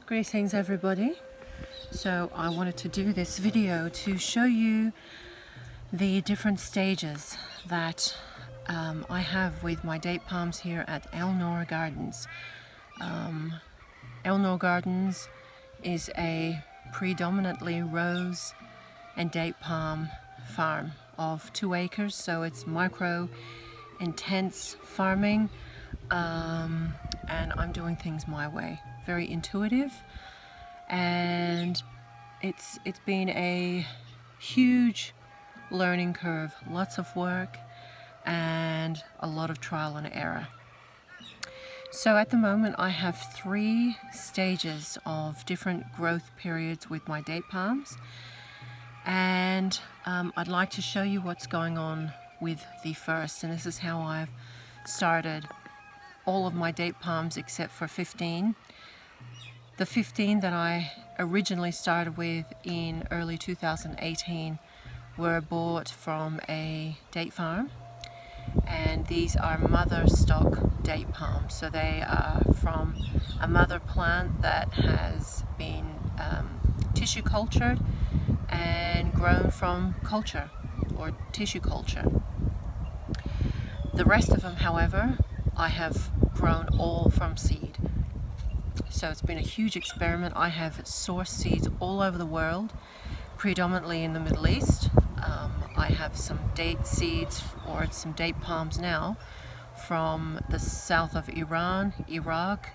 Greetings everybody. So I wanted to do this video to show you the different stages that I have with my date palms here at Noor Gardens. Noor Gardens is a predominantly rose and date palm farm of 2 acres, so it's micro intense farming, and I'm doing things my way, very intuitive, and it's been a huge learning curve, lots of work and a lot of trial and error. So at the moment I have 3 stages of different growth periods with my date palms, and I'd like to show you what's going on with the first, and this is how I've started all of my date palms except for 15. The 15 that I originally started with in early 2018 were bought from a date farm, and these are mother stock date palms, so they are from a mother plant that has been tissue cultured and grown from culture or tissue culture. The rest of them, however, I have grown all from seed. So it's been a huge experiment. I have sourced seeds all over the world, predominantly in the Middle East. I have some date seeds, or some date palms now, from the south of Iran, Iraq.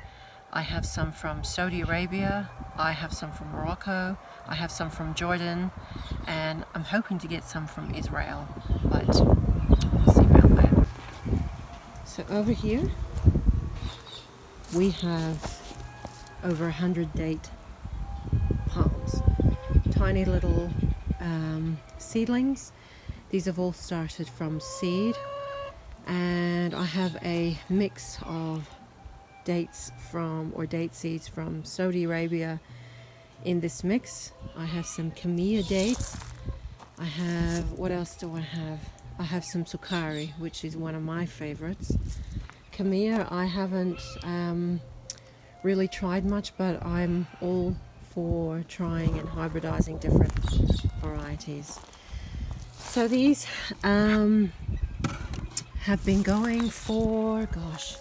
I have some from Saudi Arabia. I have some from Morocco. I have some from Jordan, and I'm hoping to get some from Israel, but we'll see about that. So over here we have over 100 date palms, tiny little seedlings. These have all started from seed, and I have a mix of dates from, or date seeds from Saudi Arabia in this mix. I have some Kamia dates. I have, what else do I have? I have some Sukari, which is one of my favorites. Kamia I haven't really tried much, but I'm all for trying and hybridizing different varieties. So these have been going for, gosh,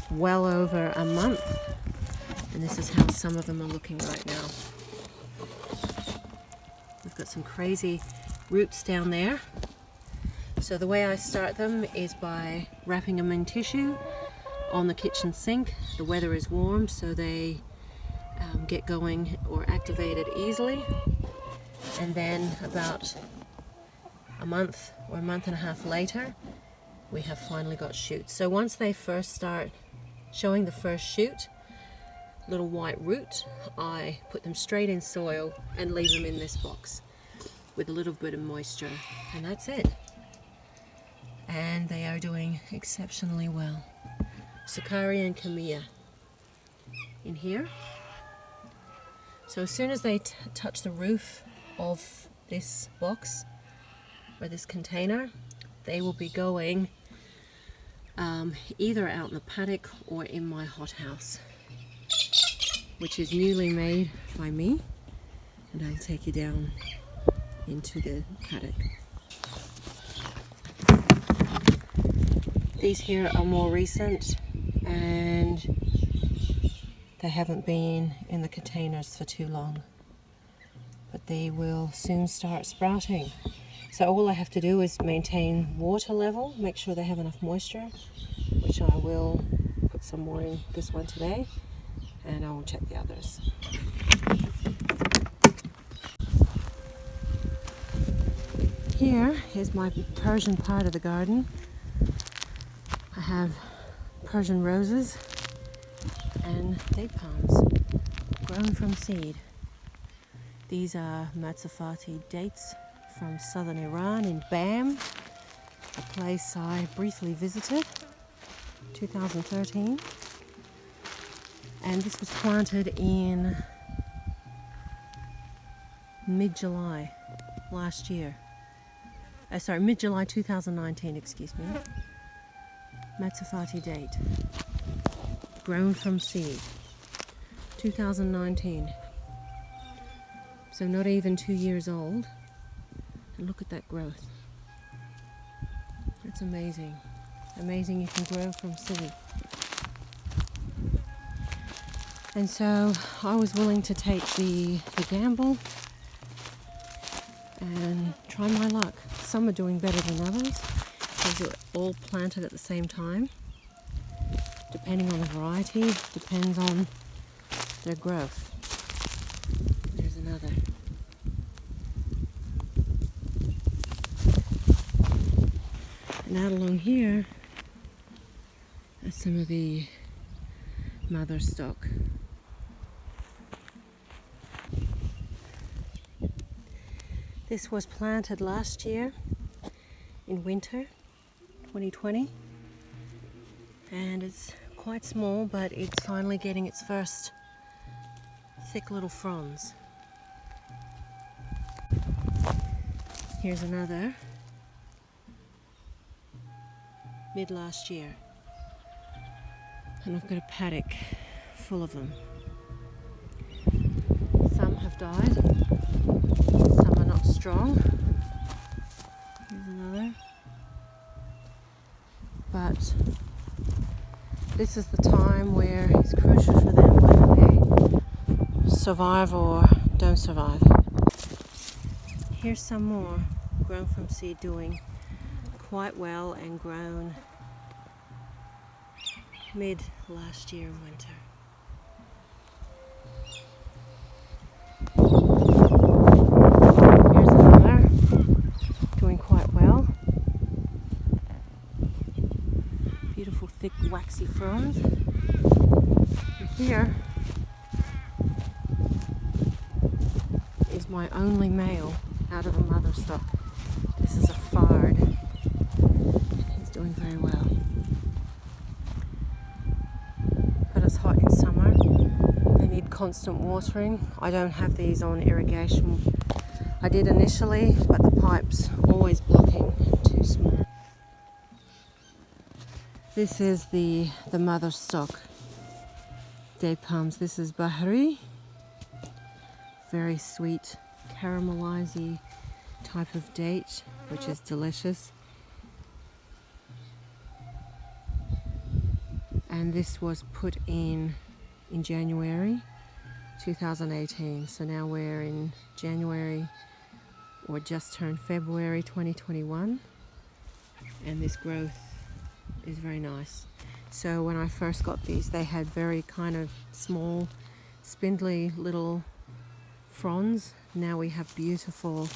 well over a month, and this is how some of them are looking right now. We've got some crazy roots down there. So the way I start them is by wrapping them in tissue on the kitchen sink. The weather is warm, so they get going or activated easily, and then about a month or a month and a half later we have finally got shoots. So once they first start showing the first shoot, little white root, I put them straight in soil and leave them in this box with a little bit of moisture, and that's it. And they are doing exceptionally well. Sukari and Kamia in here. So as soon as they touch the roof of this box or this container, they will be going either out in the paddock or in my hothouse, which is newly made by me, and I'll take you down into the paddock. These here are more recent, and they haven't been in the containers for too long, but they will soon start sprouting. So all I have to do is maintain water level, make sure they have enough moisture, which I will put some more in this one today, and I will check the others. Here is my Persian part of the garden. I have Persian roses and date palms grown from seed. These are Matsafati dates from southern Iran in Bam, a place I briefly visited 2013, and this was planted in mid-July last year. Mid-July 2019, excuse me. Matsafati date, grown from seed. 2019. So not even 2 years old. And look at that growth. It's amazing. Amazing you can grow from seed. And so I was willing to take the gamble and try my luck. Some are doing better than others because they're all planted at the same time. Depending on the variety, depends on their growth. There's another. And out along here are some of the mother stock. This was planted last year in winter, 2020, and it's quite small, but it's finally getting its first thick little fronds. Here's another, mid last year, and I've got a paddock full of them. Some have died, some are not strong. Here's another. But this is the time where it's crucial for them whether they survive or don't survive. Here's some more grown from seed doing quite well and grown mid last year winter. Here's another doing quite well. Beautiful thick waxy fronds. And here is my only male out of the mother stock. This is a fard. He's doing very well. But it's hot in summer. They need constant watering. I don't have these on irrigation. I did initially, but the pipe's always blocking and too small. This is the mother stock date palms. This is Bahari. Very sweet, caramelizey type of date, which is delicious. And this was put in January 2018. So now we're in January, or just turned February 2021. And this growth is very nice. So when I first got these, they had very kind of small, spindly little fronds. Now we have beautiful,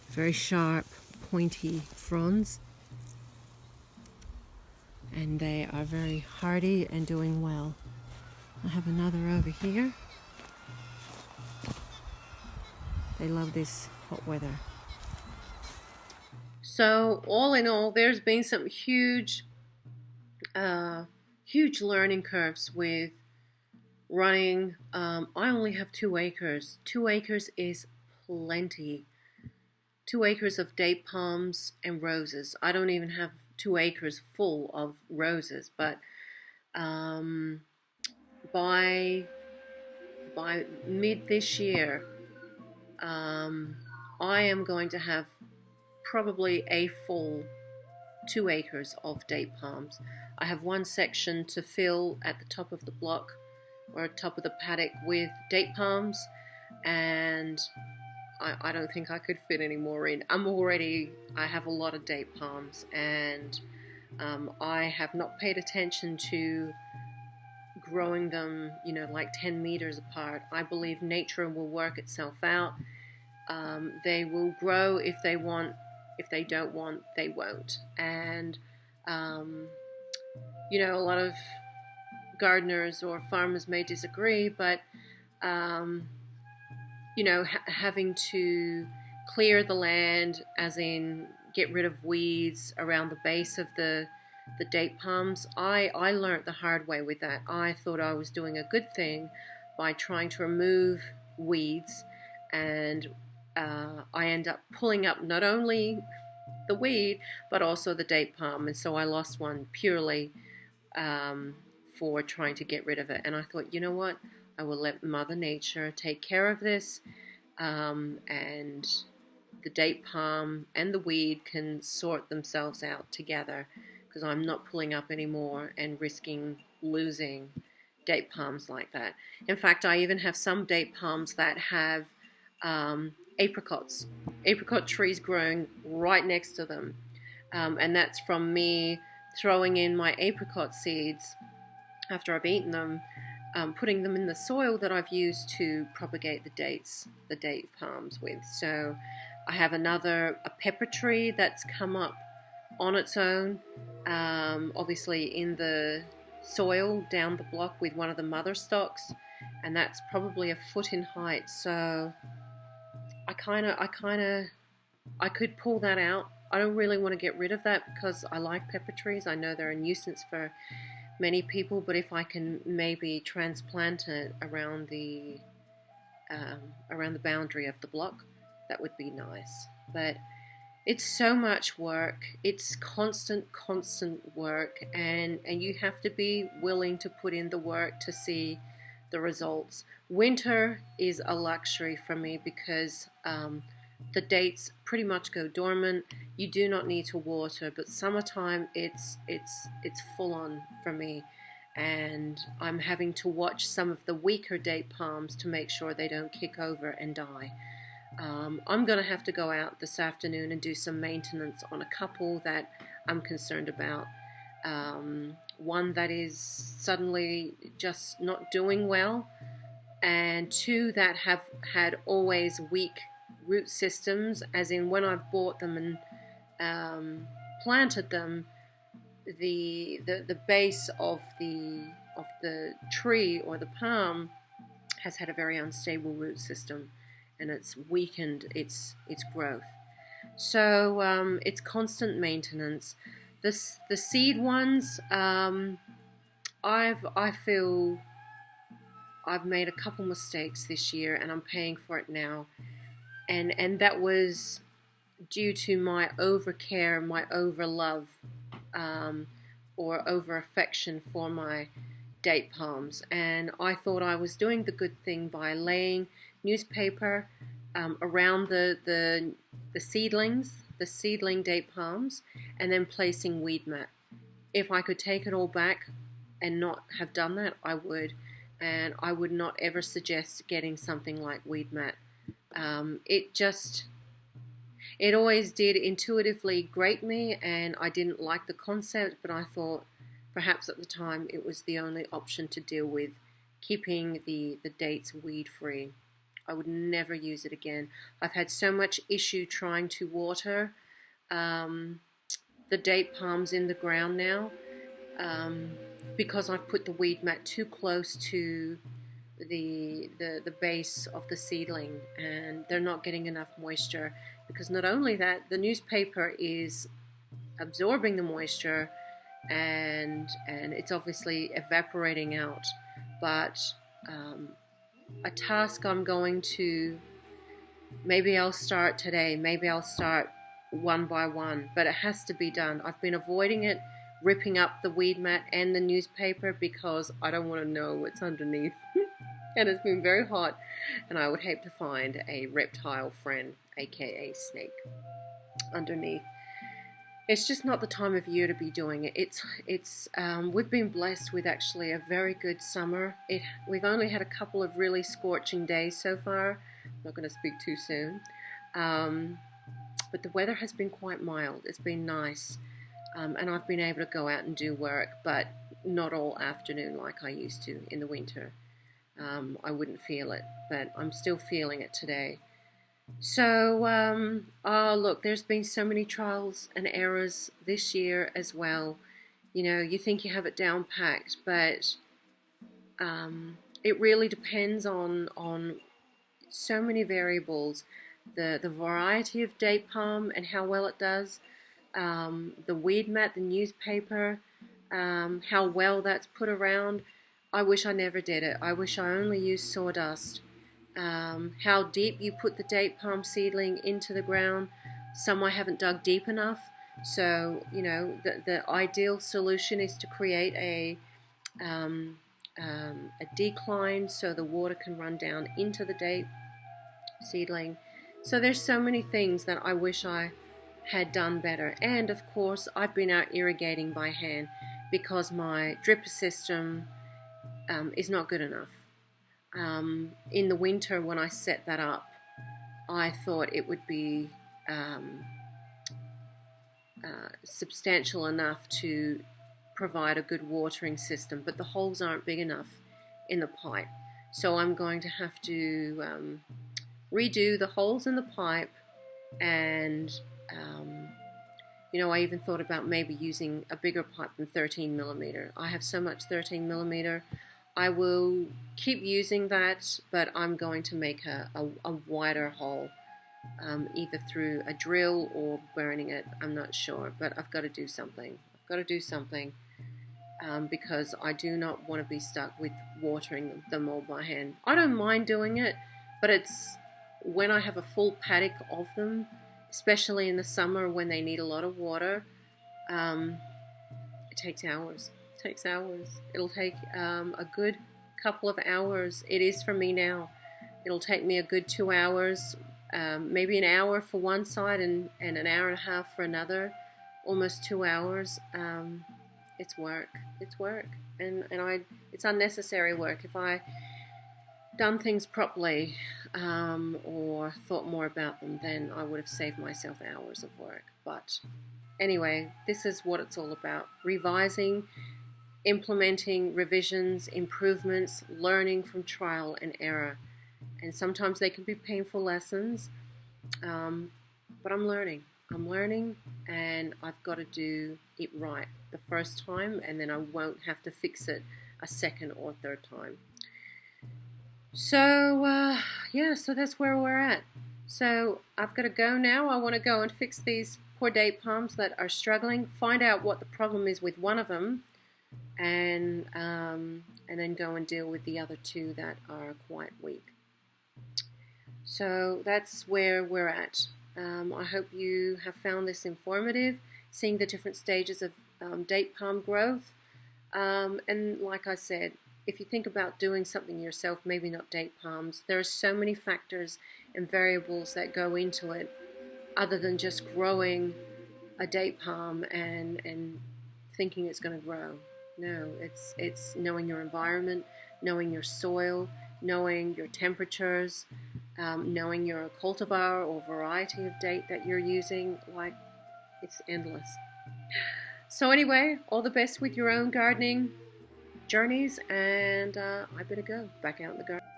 very sharp, pointy fronds. And they are very hardy and doing well. I have another over here. They love this hot weather. So all in all, there's been some huge learning curves with running. I only have 2 acres. 2 acres is plenty. 2 acres of date palms and roses. I don't even have 2 acres full of roses, but by mid this year, I am going to have probably a full 2 acres of date palms. I have one section to fill at the top of the block or top of the paddock with date palms, and I don't think I could fit any more in. I have a lot of date palms, and I have not paid attention to growing them, like 10 meters apart. I believe nature will work itself out. They will grow if they want. If they don't want, they won't. And a lot of gardeners or farmers may disagree, but having to clear the land, as in get rid of weeds around the base of the date palms, I learned the hard way with that. I thought I was doing a good thing by trying to remove weeds, and I end up pulling up not only the weed but also the date palm, and so I lost one purely for trying to get rid of it. And I thought, you know what, I will let Mother Nature take care of this, and the date palm and the weed can sort themselves out together, because I'm not pulling up anymore and risking losing date palms like that. In fact, I even have some date palms that have apricot trees growing right next to them, and that's from me throwing in my apricot seeds after I've eaten them, putting them in the soil that I've used to propagate the date palms with. So I have a pepper tree that's come up on its own, obviously in the soil down the block with one of the mother stalks, and that's probably a foot in height. So I could pull that out. I don't really want to get rid of that because I like pepper trees. I know they're a nuisance for many people, but if I can maybe transplant it around the boundary of the block, that would be nice. But it's so much work. It's constant work, and you have to be willing to put in the work to see the results. Winter is a luxury for me because the dates pretty much go dormant. You do not need to water, but summertime it's full on for me, and I'm having to watch some of the weaker date palms to make sure they don't kick over and die. I'm going to have to go out this afternoon and do some maintenance on a couple that I'm concerned about. One that is suddenly just not doing well, and two that have had always weak root systems, as in when I've bought them and planted them, the base of the tree or the palm has had a very unstable root system, and it's weakened its growth. So it's constant maintenance. The seed ones, I feel I've made a couple mistakes this year, and I'm paying for it now. And that was due to my overcare, my overlove, or over affection for my date palms. And I thought I was doing the good thing by laying newspaper around the seedlings, the seedling date palms, and then placing weed mat. If I could take it all back and not have done that, I would. And I would not ever suggest getting something like weed mat. It always did intuitively grate me, and I didn't like the concept, but I thought perhaps at the time it was the only option to deal with keeping the dates weed free. I would never use it again. I've had so much issue trying to water the date palms in the ground now, because I've put the weed mat too close to the base of the seedling, and they're not getting enough moisture, because not only that, the newspaper is absorbing the moisture and it's obviously evaporating out. But a task I'm going to, maybe I'll start today, maybe I'll start one by one, but it has to be done. I've been avoiding it, ripping up the weed mat and the newspaper, because I don't want to know what's underneath. And it's been very hot, and I would hate to find a reptile friend, aka snake, underneath. It's just not the time of year to be doing it. We've been blessed with actually a very good summer. We've only had a couple of really scorching days so far. I'm not going to speak too soon. But the weather has been quite mild. It's been nice. And I've been able to go out and do work, but not all afternoon like I used to in the winter. I wouldn't feel it, but I'm still feeling it today. So, look, there's been so many trials and errors this year as well. You know, you think you have it down packed, but it really depends on so many variables. The variety of date palm and how well it does, the weed mat, the newspaper, how well that's put around. I wish I never did it. I wish I only used sawdust. How deep you put the date palm seedling into the ground. Some I haven't dug deep enough. So, you know, the ideal solution is to create a a decline so the water can run down into the date seedling. So there's so many things that I wish I had done better. And of course, I've been out irrigating by hand because my drip system is not good enough. In the winter, when I set that up, I thought it would be substantial enough to provide a good watering system, but the holes aren't big enough in the pipe. So I'm going to have to redo the holes in the pipe, and I even thought about maybe using a bigger pipe than 13 millimeter. I have so much 13 millimeter. I will keep using that, but I'm going to make a wider hole, either through a drill or burning it. I'm not sure, but I've got to do something. Because I do not want to be stuck with watering them all by hand. I don't mind doing it, but it's when I have a full paddock of them, especially in the summer when they need a lot of water, it takes hours. It'll take a good couple of hours. It is for me now. It'll take me a good 2 hours, maybe an hour for one side and an hour and a half for another, almost 2 hours. It's work, and it's unnecessary work. If I done things properly or thought more about them, then I would have saved myself hours of work. But anyway, this is what it's all about: revising, implementing revisions, improvements, learning from trial and error. And sometimes they can be painful lessons, but I'm learning, and I've got to do it right the first time, and then I won't have to fix it a second or third time. So so that's where we're at. So I've got to go now. I want to go and fix these poor date palms that are struggling, find out what the problem is with one of them, and then go and deal with the other two that are quite weak. So that's where we're at. I hope you have found this informative, seeing the different stages of date palm growth. And like I said, if you think about doing something yourself, maybe not date palms, there are so many factors and variables that go into it other than just growing a date palm and thinking it's going to grow. No, it's knowing your environment, knowing your soil, knowing your temperatures, knowing your cultivar or variety of date that you're using. Like, it's endless. So anyway, all the best with your own gardening journeys, and I better go back out in the garden.